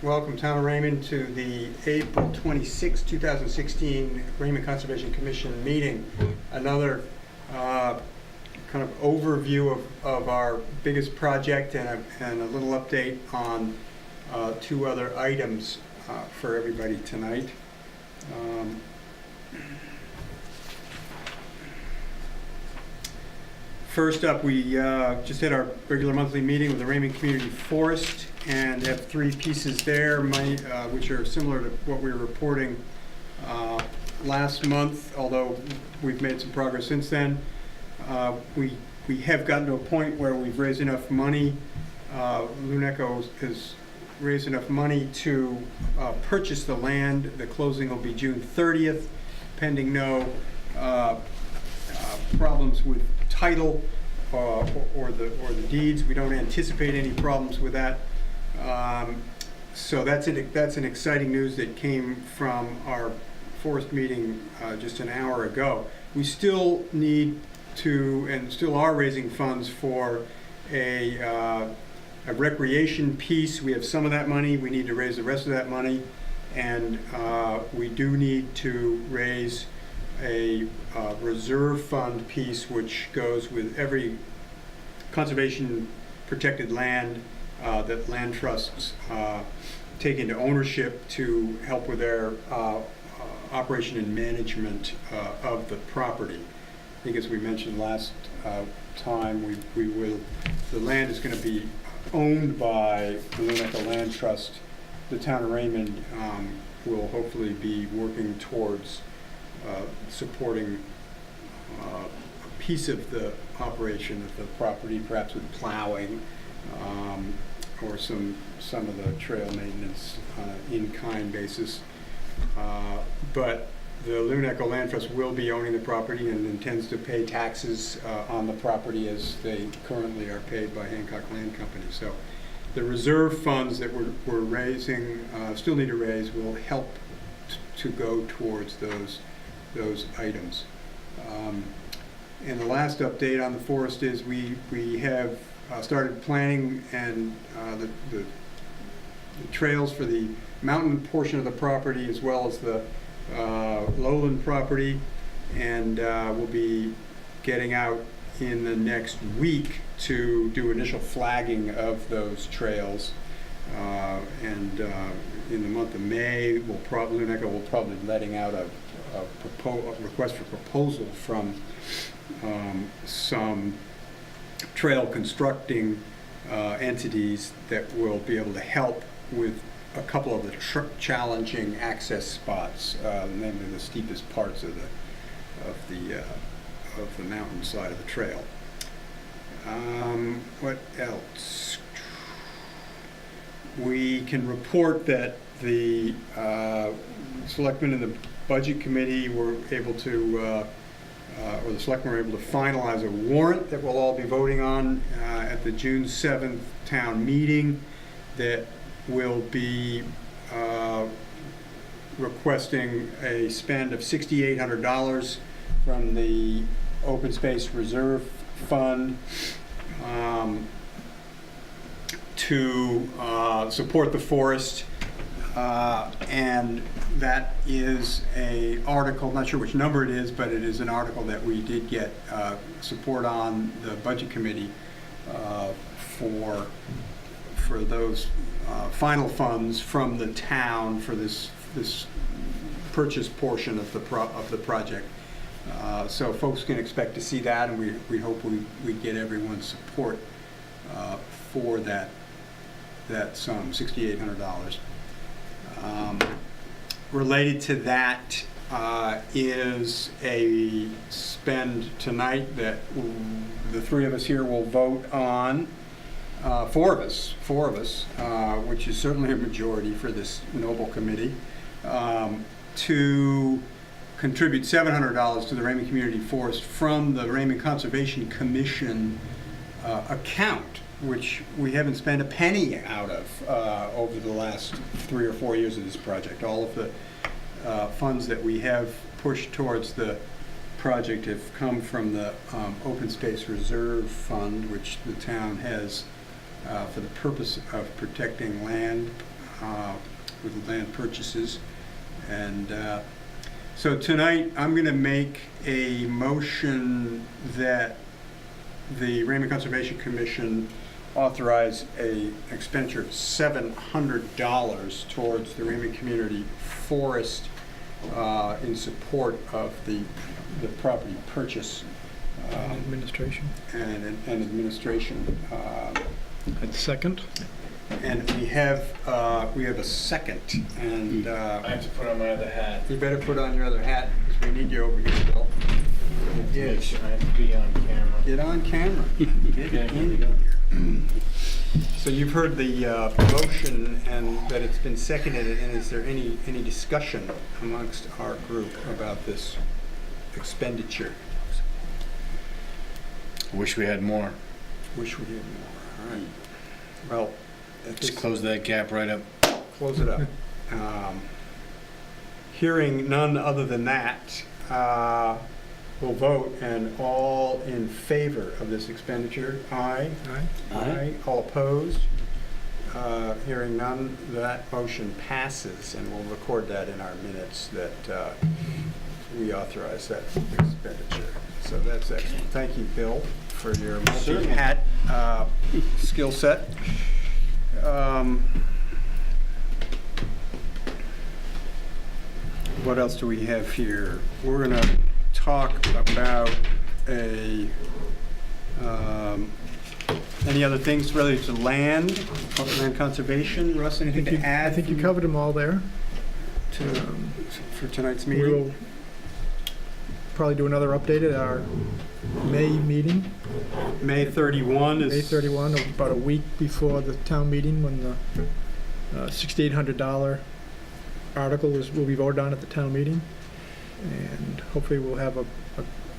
welcome Town of Raymond to the April 26, 2016 Raymond Conservation Commission meeting. Another kind of overview of our biggest project and a little update on two other items for everybody tonight. First up, we just had our regular monthly meeting with the Raymond Community Forest and have three pieces there, which are similar to what we were reporting last month, although we've made some progress since then. We have gotten to a point where we've raised enough money. Luneco has raised enough money to purchase the land. The closing will be June 30th, pending no problems with title or the deeds. We don't anticipate any problems with that. So that's an exciting news that came from our forest meeting just an hour ago. We still need to, and still are raising funds for a recreation piece. We have some of that money. We need to raise the rest of that money, and we do need to raise a reserve fund piece, which goes with every conservation protected land that land trusts take into ownership to help with their operation and management of the property. I think as we mentioned last time, the land is going to be owned by the Luneco Land Trust. The Town of Raymond will hopefully be working towards supporting a piece of the operation of the property, perhaps with plowing or some of the trail maintenance on an in-kind basis. But the Luneco Land Trust will be owning the property and intends to pay taxes on the property as they currently are paid by Hancock Land Company. So the reserve funds that we're raising, still need to raise, will help to go towards those items. And the last update on the forest is we have started planning and the trails for the mountain portion of the property as well as the lowland property, and we'll be getting out in the next week to do initial flagging of those trails. And in the month of May, Luneco will probably be letting out a request for proposal from some trail constructing entities that will be able to help with a couple of the challenging access spots, namely the steepest parts of the mountain side of the trail. What else? We can report that the selectmen and the budget committee were able to, or the selectmen were able to finalize a warrant that we'll all be voting on at the June 7th town meeting that will be requesting a spend of $6,800 from the Open Space Reserve Fund to support the forest, and that is a article, not sure which number it is, but it is an article that we did get support on the budget committee for those final funds from the town for this purchase portion of the project. So folks can expect to see that, and we hope we get everyone's support for that sum, $6,800. Related to that is a spend tonight that the three of us here will vote on. Four of us, which is certainly a majority for this noble committee, to contribute $700 to the Raymond Community Forest from the Raymond Conservation Commission account, which we haven't spent a penny out of over the last 3 or 4 years of this project. All of the funds that we have pushed towards the project have come from the Open Space Reserve Fund, which the town has for the purpose of protecting land with land purchases. And so tonight, I'm going to make a motion that the Raymond Conservation Commission authorize an expenditure of $700 towards the Raymond Community Forest in support of the property purchase Administration. and administration. And second. And we have a second, and I have to put on my other hat. you better put on your other hat because we need you over here, Bill. Yes. I have to be on camera. Get on camera. Get in here. So you've heard the motion and that it's been seconded, and is there any discussion amongst our group about this expenditure? Wish we had more. Wish we had more. All right. Well, Just close that gap right up. close it up. Hearing none other than that, we'll vote, and all in favor of this expenditure, aye? Aye. All opposed? Hearing none, that motion passes, and we'll record that in our minutes that we authorize that expenditure. So that's excellent. Thank you, Bill, for your multi-hat skill set. What else do we have here? We're going to talk about any other things related to land conservation. Russ, anything to add? I think you covered them all there. For tonight's We meeting? will probably do another update at our May meeting, May 31 is... May 31, about a week before the town meeting, when the $6,800 article will be voted on at the town meeting. And hopefully we'll have a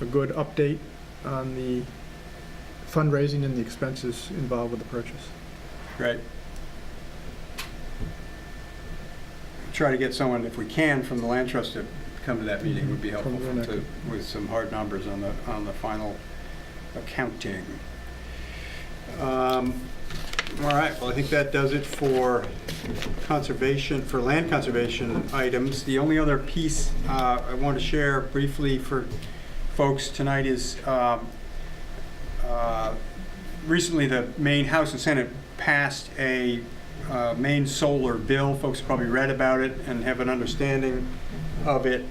good update on the fundraising and the expenses involved with the purchase. Right. Try to get someone, if we can, from the Land Trust to come to that meeting would be helpful with some hard numbers on the final accounting. All right, well, I think that does it for land conservation items. The only other piece I want to share briefly for folks tonight is recently the Maine House and Senate passed a Maine solar bill. Folks have probably read about it and have an understanding of it.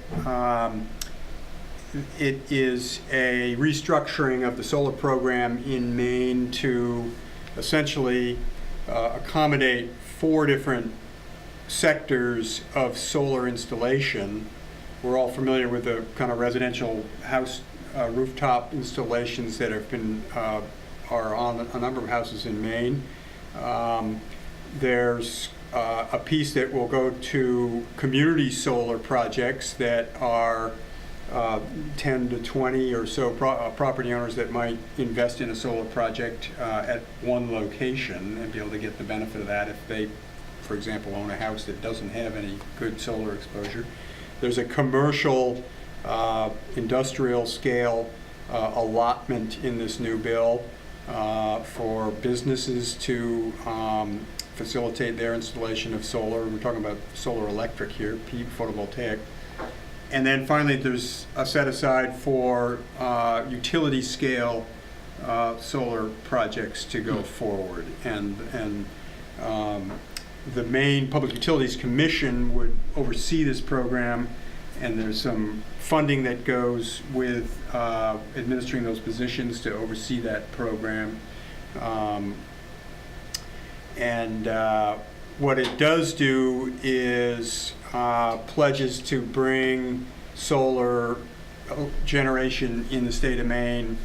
It is a restructuring of the solar program in Maine to essentially accommodate 4 different sectors of solar installation. We're all familiar with the kind of residential house rooftop installations that have been are on a number of houses in Maine. There's a piece that will go to community solar projects that are 10 to 20 or so property owners that might invest in a solar project at one location and be able to get the benefit of that if they, for example, own a house that doesn't have any good solar exposure. There's a commercial, industrial scale allotment in this new bill for businesses to facilitate their installation of solar. We're talking about solar electric here, photovoltaic. And then finally, there's a set aside for utility scale solar projects to go forward. And the Maine Public Utilities Commission would oversee this program, and there's some funding that goes with administering those positions to oversee that program. What it does do is pledges to bring solar generation in the state of Maine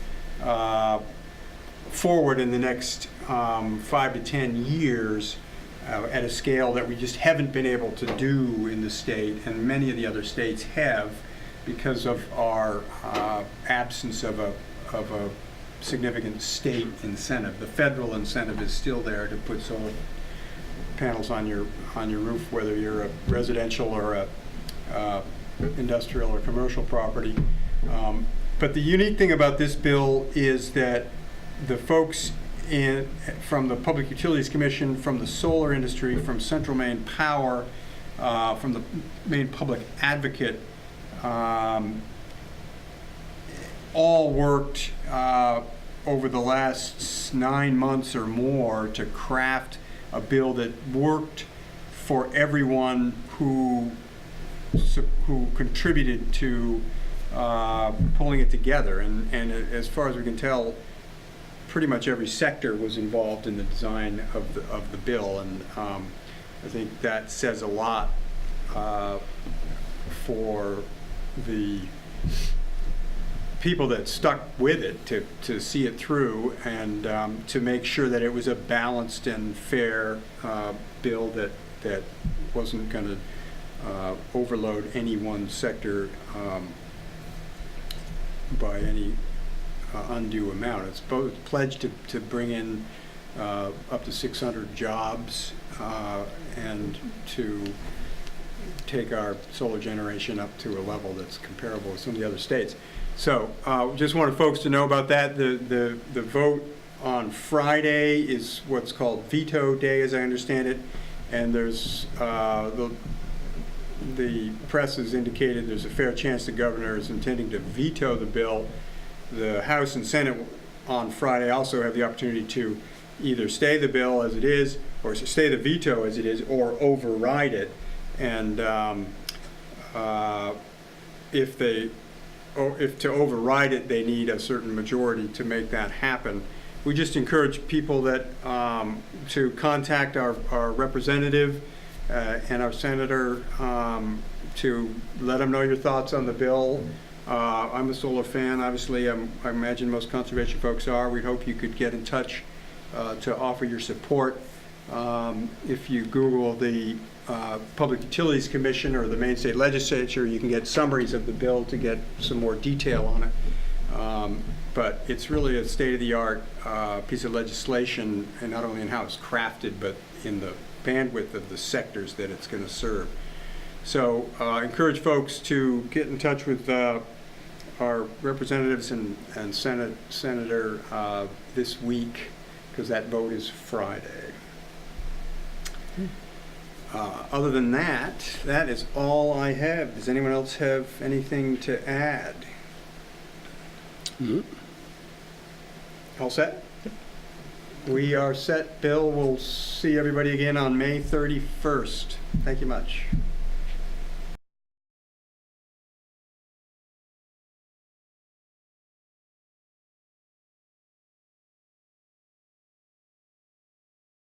forward in the next 5 to 10 years at a scale that we just haven't been able to do in the state, and many of the other states have, because of our absence of a significant state incentive. The federal incentive is still there to put solar panels on your roof, whether you're a residential or a industrial or commercial property. But the unique thing about this bill is that the folks from the Public Utilities Commission, from the solar industry, from Central Maine Power, from the Maine Public Advocate, all worked over the last 9 months or more to craft a bill that worked for everyone who contributed to pulling it together. And as far as we can tell, pretty much every sector was involved in the design of the bill, and I think that says a lot for the people that stuck with it to see it through, and to make sure that it was a balanced and fair bill that wasn't going to overload any one sector by any undue amount. It's both pledged to bring in up to 600 jobs and to take our solar generation up to a level that's comparable with some of the other states. So just wanted folks to know about that. The vote on Friday is what's called veto day, as I understand it, and there's the press has indicated there's a fair chance the governor is intending to veto the bill. The House and Senate on Friday also have the opportunity to either stay the bill as it is, or stay the veto as it is, or override it. And if to override it, they need a certain majority to make that happen. We just encourage people that to contact our representative and our senator to let them know your thoughts on the bill. I'm a solar fan, obviously. I imagine most conservation folks are. We hope you could get in touch to offer your support. If you Google the Public Utilities Commission or the Maine State Legislature, you can get summaries of the bill to get some more detail on it. But it's really a state-of-the-art piece of legislation, and not only in how it's crafted, but in the bandwidth of the sectors that it's going to serve. So encourage folks to get in touch with our representatives and senator this week, because that vote is Friday. Other than that, that is all I have. Does anyone else have anything to add? Mm-hmm. All set? We are set. Bill, we'll see everybody again on May 31st. Thank you much.